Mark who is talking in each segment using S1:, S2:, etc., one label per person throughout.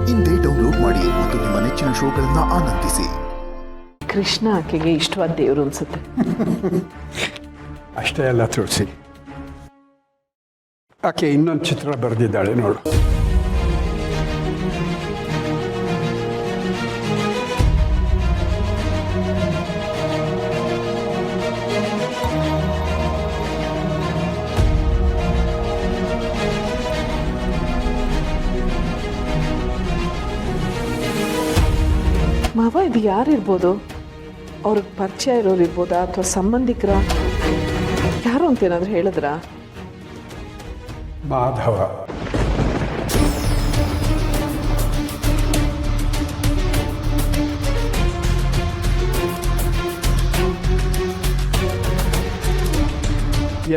S1: ಇಂದೇ ಡೌನ್ಲೋಡ್ ಮಾಡಿ ಮತ್ತು ನಿಮ್ಮ ನೆಚ್ಚಿನ ಶೋಗಳನ್ನ ಆನಂದಿಸಿ.
S2: ಕೃಷ್ಣ ಆಕೆಗೆ ಇಷ್ಟವಾದ ದೇವರು ಅನ್ಸುತ್ತೆ.
S3: ಅಷ್ಟೇ ಅಲ್ಲ ತುಳಸಿ, ಆಕೆ ಇನ್ನೊಂದು ಚಿತ್ರ ಬರೆದಿದ್ದಾಳೆ ನೋಡು.
S2: ಮಾವ, ಇದು ಯಾರಿರ್ಬೋದು? ಅವ್ರಿಗೆ ಪರಿಚಯ ಇರೋರು ಇರ್ಬೋದಾ ಅಥವಾ ಸಂಬಂಧಿಕರ? ಯಾರು ಅಂತೇನಾದ್ರೂ ಹೇಳಿದ್ರಾ?
S3: ಮಾಧವ.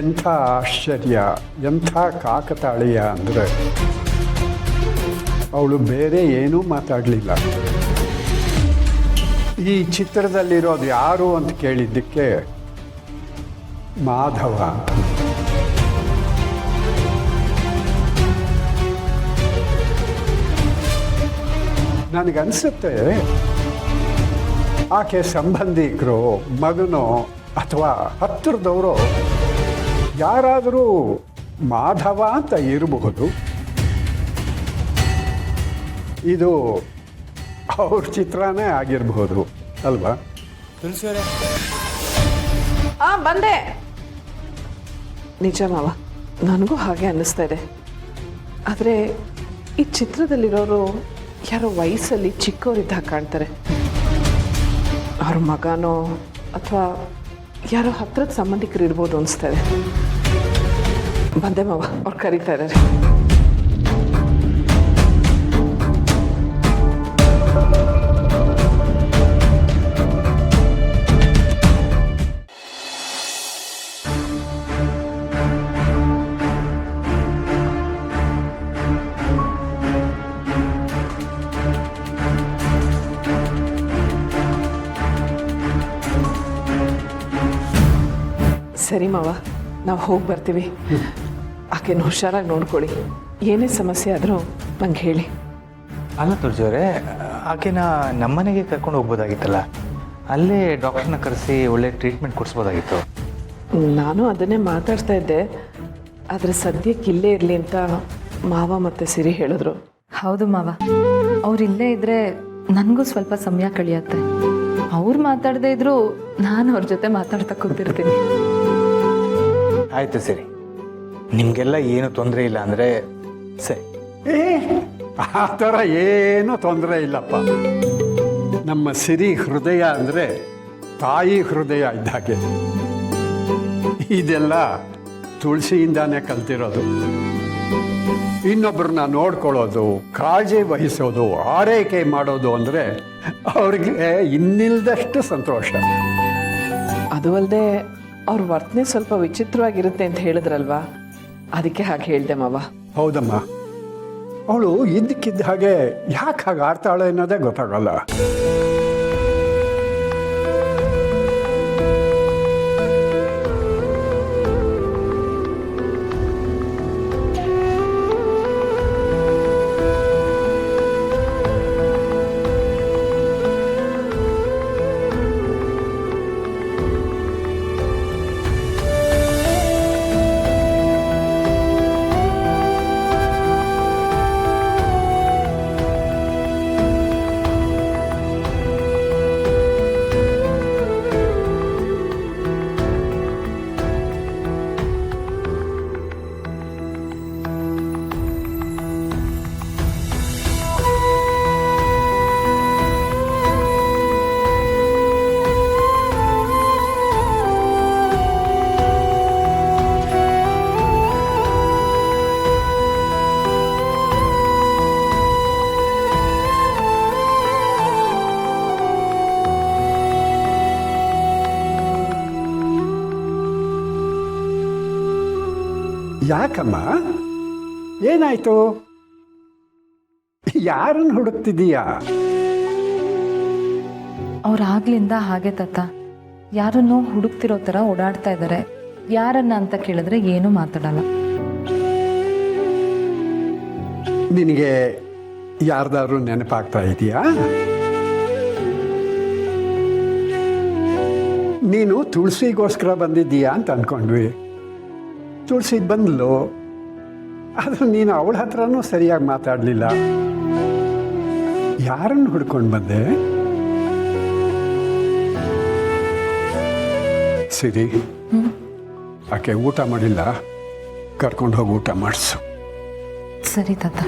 S3: ಎಂಥ ಆಶ್ಚರ್ಯ, ಎಂಥ ಕಾಕತಾಳೀಯ ಅಂದರೆ ಅವಳು ಬೇರೆ ಏನೂ ಮಾತಾಡಲಿಲ್ಲ. ಈ ಚಿತ್ರದಲ್ಲಿರೋದು ಯಾರು ಅಂತ ಕೇಳಿದ್ದಕ್ಕೆ ಮಾಧವ ಅಂತ. ನನಗನ್ಸುತ್ತೆ ಆಕೆ ಸಂಬಂಧಿಕರು, ಮಗನೋ ಅಥವಾ ಹತ್ತಿರದವರು ಯಾರಾದರೂ ಮಾಧವ ಅಂತ ಇರಬಹುದು. ಇದು ಅವ್ರ ಚಿತ್ರನೇ ಆಗಿರಬಹುದು ಅಲ್ವಾ?
S2: ಬಂದೆ. ನಿಜ ಮಾವ, ನನಗೂ ಹಾಗೆ ಅನ್ನಿಸ್ತಾ ಇದೆ. ಆದರೆ ಈ ಚಿತ್ರದಲ್ಲಿರೋರು ಯಾರೋ ವಯಸ್ಸಲ್ಲಿ ಚಿಕ್ಕವರಿದ್ದಾಗ ಕಾಣ್ತಾರೆ. ಅವ್ರ ಮಗನೋ ಅಥವಾ ಯಾರೋ ಹತ್ರದ ಸಂಬಂಧಿಕರು ಇರ್ಬೋದು ಅನಿಸ್ತಾ ಇದೆ. ಬಂದೆ ಮಾವ, ಅವ್ರು ಕರೀತಾ ಇದ್ದಾರೆ. ಸರಿ ಮಾವ, ನಾವು ಹೋಗಿ ಬರ್ತೀವಿ. ಆಕೆನ ಹುಷಾರಾಗಿ ನೋಡ್ಕೊಳ್ಳಿ. ಏನೇ ಸಮಸ್ಯೆ ಆದರೂ ನಂಗೆ ಹೇಳಿ.
S4: ಅಲ್ಲ ತುಳಸಿಯವರೇ, ಆಕೆನ ನಮ್ಮನೆಗೆ ಕರ್ಕೊಂಡು ಹೋಗ್ಬೋದಾಗಿತ್ತಲ್ಲ, ಅಲ್ಲೇ ಡಾಕ್ಟರ್ನ ಕರೆಸಿ ಒಳ್ಳೆ ಟ್ರೀಟ್ಮೆಂಟ್ ಕೊಡಿಸ್ಬೋದಾಗಿತ್ತು.
S2: ನಾನು ಅದನ್ನೇ ಮಾತಾಡ್ತಾ ಇದ್ದೆ, ಆದರೆ ಸದ್ಯಕ್ಕೆ ಇಲ್ಲೇ ಇರಲಿ ಅಂತ ಮಾವ ಮತ್ತು ಸಿರಿ ಹೇಳಿದ್ರು.
S5: ಹೌದು ಮಾವ, ಅವ್ರು ಇಲ್ಲೇ ಇದ್ದರೆ ನನಗೂ ಸ್ವಲ್ಪ ಸಮಯ ಕಳಿಯತ್ತೆ. ಅವ್ರು ಮಾತಾಡದೇ ಇದ್ರೂ ನಾನು ಅವ್ರ ಜೊತೆ ಮಾತಾಡ್ತಾ ಕೂತಿರ್ತೀನಿ.
S4: ಆಯಿತು ಸರಿ, ನಿಮಗೆಲ್ಲ ಏನು ತೊಂದರೆ ಇಲ್ಲ ಅಂದರೆ ಸರಿ.
S3: ಆ ಥರ ಏನೂ ತೊಂದರೆ ಇಲ್ಲಪ್ಪ. ನಮ್ಮ ಸಿರಿ ಹೃದಯ ಅಂದರೆ ತಾಯಿ ಹೃದಯ ಇದ್ದಾಗೆ. ಇದೆಲ್ಲ ತುಳಸಿಯಿಂದಾನೇ ಕಲ್ತಿರೋದು. ಇನ್ನೊಬ್ಬರನ್ನ ನೋಡ್ಕೊಳ್ಳೋದು, ಕಾಳಜಿ ವಹಿಸೋದು, ಆರೈಕೆ ಮಾಡೋದು ಅಂದರೆ ಅವ್ರಿಗೆ ಇನ್ನಿಲ್ದಷ್ಟು ಸಂತೋಷ.
S2: ಅದು ಅಲ್ಲದೆ ಅವ್ರ ವರ್ತನೆ ಸ್ವಲ್ಪ ವಿಚಿತ್ರವಾಗಿರುತ್ತೆ ಅಂತ ಹೇಳಿದ್ರಲ್ವಾ, ಅದಕ್ಕೆ ಹಾಗೆ ಹೇಳ್ದೆ ಮಾವ.
S3: ಹೌದಮ್ಮ, ಅವಳು ಇದ್ದಕ್ಕಿದ್ದ ಹಾಗೆ ಯಾಕೆ ಹಾಗೆ ಆಡ್ತಾಳೆ ಅನ್ನೋದೇ ಗೊತ್ತಾಗಲ್ಲ. ಯಾಕಮ್ಮ, ಏನಾಯ್ತು? ಯಾರನ್ನು ಹುಡುಕ್ತಿದ್ದೀಯಾ?
S5: ಅವ್ರಾಗ್ಲಿಂದ ಹಾಗೆ ತಾತ, ಯಾರನ್ನೋ ಹುಡುಕ್ತಿರೋ ಥರ ಓಡಾಡ್ತಾ ಇದ್ದಾರೆ. ಯಾರನ್ನ ಅಂತ ಕೇಳಿದ್ರೆ ಏನೂ ಮಾತಾಡಲ್ಲ.
S3: ನಿನಗೆ ಯಾರ್ದಾದ್ರು ನೆನಪಾಗ್ತಾ ಇದೆಯಾ? ನೀನು ತುಳಸಿಗೋಸ್ಕರ ಬಂದಿದ್ದೀಯಾ ಅಂತ ಅಂದ್ಕೊಂಡ್ವಿ. ತುಳಸಿ ಬಂದ್ಲು, ಆದ್ರೆ ನೀನು ಅವಳ ಹತ್ರನೂ ಸರಿಯಾಗಿ ಮಾತಾಡಲಿಲ್ಲ. ಯಾರನ್ನು ಹುಡ್ಕೊಂಡು ಬಂದೆ? ಸಿರಿ, ಆಕೆ ಊಟ ಮಾಡಿಲ್ಲ, ಕರ್ಕೊಂಡು ಹೋಗಿ ಊಟ ಮಾಡಿಸು.
S5: ಸರಿ ತಾತ.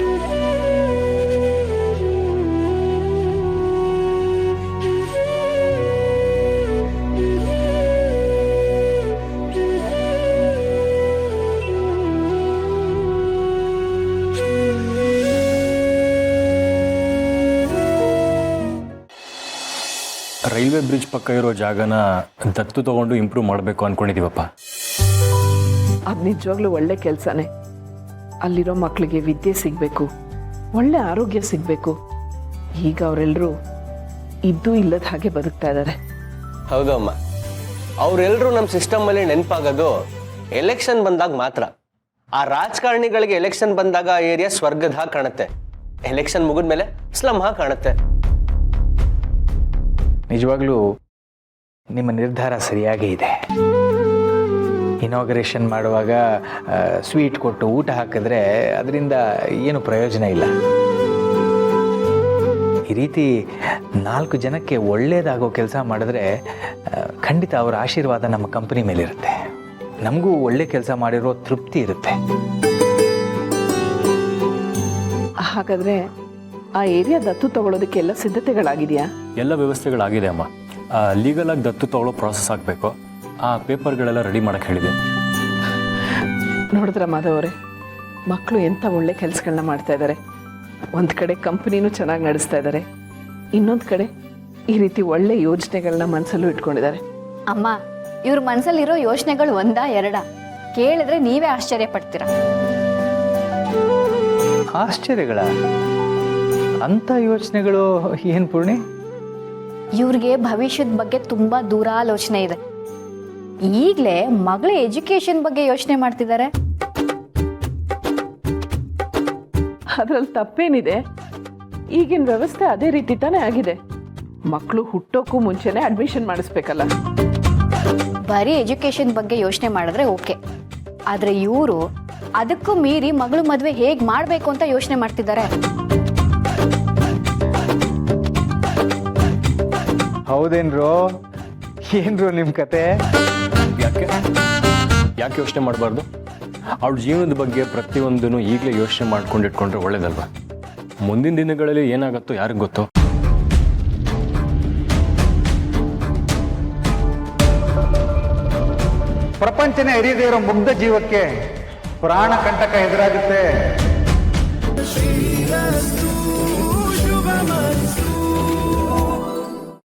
S6: ರೈಲ್ವೆ ಬ್ರಿಡ್ಜ್ ಪಕ್ಕ ಇರೋ ಜಾಗನ ದತ್ತು ತಗೊಂಡು ಇಂಪ್ರೂವ್ ಮಾಡಬೇಕು ಅಂದ್ಕೊಂಡಿದ್ದೀವಪ್ಪ.
S2: ಅದು ನಿಜವಾಗ್ಲೂ ಒಳ್ಳೆ ಕೆಲಸನೇ. ಅಲ್ಲಿರೋ ಮಕ್ಕಳಿಗೆ ವಿದ್ಯೆ ಸಿಗಬೇಕು, ಒಳ್ಳೆ ಆರೋಗ್ಯ ಸಿಗಬೇಕು. ಈಗ ಅವರೆಲ್ಲರೂ ಇದ್ದೂ ಇಲ್ಲದ ಹಾಗೆ ಬದುಕ್ತಾ ಇದ್ದಾರೆ.
S7: ಹೌದು ಅಮ್ಮ, ಅವರೆಲ್ಲರೂ ನಮ್ಮ ಸಿಸ್ಟಮಲ್ಲಿ ನೆನಪಾಗೋದು ಎಲೆಕ್ಷನ್ ಬಂದಾಗ ಮಾತ್ರ. ಆ ರಾಜಕಾರಣಿಗಳಿಗೆ ಎಲೆಕ್ಷನ್ ಬಂದಾಗ ಆ ಏರಿಯಾ ಸ್ವರ್ಗದ ಹಾಗೆ ಕಾಣುತ್ತೆ, ಎಲೆಕ್ಷನ್ ಮುಗಿದ್ಮೇಲೆ ಸ್ಲಮ್ ಹಾಗೆ ಕಾಣುತ್ತೆ.
S4: ನಿಜವಾಗ್ಲೂ ನಿಮ್ಮ ನಿರ್ಧಾರ ಸರಿಯಾಗೇ ಇದೆ. ಇನಾಗ್ರೇಷನ್ ಮಾಡುವಾಗ ಸ್ವೀಟ್ ಕೊಟ್ಟು ಊಟ ಹಾಕಿದ್ರೆ ಅದರಿಂದ ಏನು ಪ್ರಯೋಜನ ಇಲ್ಲ. ಈ ರೀತಿ 4 ಜನಕ್ಕೆ ಒಳ್ಳೆಯದಾಗೋ ಕೆಲಸ ಮಾಡಿದ್ರೆ ಖಂಡಿತ ಅವರ ಆಶೀರ್ವಾದ ನಮ್ಮ ಕಂಪನಿ ಮೇಲಿರುತ್ತೆ. ನಮಗೂ ಒಳ್ಳೆ ಕೆಲಸ ಮಾಡಿರೋ ತೃಪ್ತಿ ಇರುತ್ತೆ.
S2: ಹಾಗಾದರೆ ಆ ಏರಿಯಾ ದತ್ತು ತಗೊಳ್ಳೋದಕ್ಕೆಲ್ಲ ಸಿದ್ಧತೆಗಳಾಗಿದೆಯಾ?
S6: ಎಲ್ಲ ವ್ಯವಸ್ಥೆಗಳಾಗಿದೆ ಅಮ್ಮ. ಲೀಗಲಾಗಿ ದತ್ತು ತಗೊಳ್ಳೋ ಪ್ರಾಸೆಸ್ ಆಗಬೇಕು. ಆ ಪೇಪರ್ಗಳೆಲ್ಲ ರೆಡಿ ಮಾಡೋಕ್ಕೆ ಹೇಳಿದೆ.
S2: ನೋಡಿದ್ರ ಮಾಧವರೇ, ಮಕ್ಕಳು ಎಂಥ ಒಳ್ಳೆ ಕೆಲಸಗಳನ್ನ ಮಾಡ್ತಾ ಇದ್ದಾರೆ. ಒಂದು ಕಡೆ ಕಂಪ್ನಿನೂ ಚೆನ್ನಾಗಿ ನಡೆಸ್ತಾ ಇದ್ದಾರೆ, ಇನ್ನೊಂದು ಕಡೆ ಈ ರೀತಿ ಒಳ್ಳೆ ಯೋಜನೆಗಳನ್ನ ಮನಸ್ಸಲ್ಲೂ ಇಟ್ಕೊಂಡಿದ್ದಾರೆ.
S8: ಅಮ್ಮ, ಇವ್ರ ಮನಸ್ಸಲ್ಲಿರೋ ಯೋಚನೆಗಳು 1-2 ಕೇಳಿದ್ರೆ ನೀವೇ ಆಶ್ಚರ್ಯ ಪಡ್ತೀರಾ.
S4: ಆಶ್ಚರ್ಯಗಳ ಅಂಥ ಯೋಚನೆಗಳು ಏನು ಪೂರ್ಣಿ?
S8: ಇವ್ರಿಗೆ ಭವಿಷ್ಯದ ಬಗ್ಗೆ ತುಂಬಾ ದೂರಾಲೋಚನೆ ಇದೆ. ಈಗಲೇ ಮಗಳ ಎಜುಕೇಶನ್ ಬಗ್ಗೆ ಯೋಚನೆ ಮಾಡ್ತಿದ್ದಾರೆ.
S2: ಅದರಲ್ಲಿ ತಪ್ಪೇನಿದೆ? ಈಗಿನ ವ್ಯವಸ್ಥೆ ಅದೇ ರೀತಿ ತಾನೇ ಆಗಿದೆ. ಮಕ್ಕಳು ಹುಟ್ಟೋಕ್ಕೂ ಮುಂಚೆನೇ ಅಡ್ಮಿಷನ್ ಮಾಡಿಸ್ಬೇಕಲ್ಲ.
S8: ಬರೀ ಎಜುಕೇಶನ್ ಬಗ್ಗೆ ಯೋಚನೆ ಮಾಡಿದ್ರೆ ಓಕೆ, ಆದ್ರೆ ಇವರು ಅದಕ್ಕೂ ಮೀರಿ ಮಗಳು ಮದುವೆ ಹೇಗ್ ಮಾಡ್ಬೇಕು ಅಂತ ಯೋಚನೆ ಮಾಡ್ತಿದ್ದಾರೆ.
S4: ಹೌದೇನ್ರೋ? ಏನ್ರೋ ನಿಮ್ಮ ಕತೆ?
S6: ಯಾಕೆ ಯೋಚನೆ ಮಾಡಬಾರ್ದು? ಅವಳ ಜೀವನದ ಬಗ್ಗೆ ಪ್ರತಿಯೊಂದನ್ನು ಈಗಲೇ ಯೋಚನೆ ಮಾಡ್ಕೊಂಡು ಇಟ್ಕೊಂಡ್ರೆ ಒಳ್ಳೇದಲ್ವಾ? ಮುಂದಿನ ದಿನಗಳಲ್ಲಿ ಏನಾಗುತ್ತೋ ಯಾರಿಗೆ ಗೊತ್ತು.
S9: ಪ್ರಪಂಚನೇ ಅರಿಯದೇ ಇರೋ ಮುಗ್ಧ ಜೀವಕ್ಕೆ ಪ್ರಾಣ ಕಂಟಕ ಎದುರಾಗುತ್ತೆ.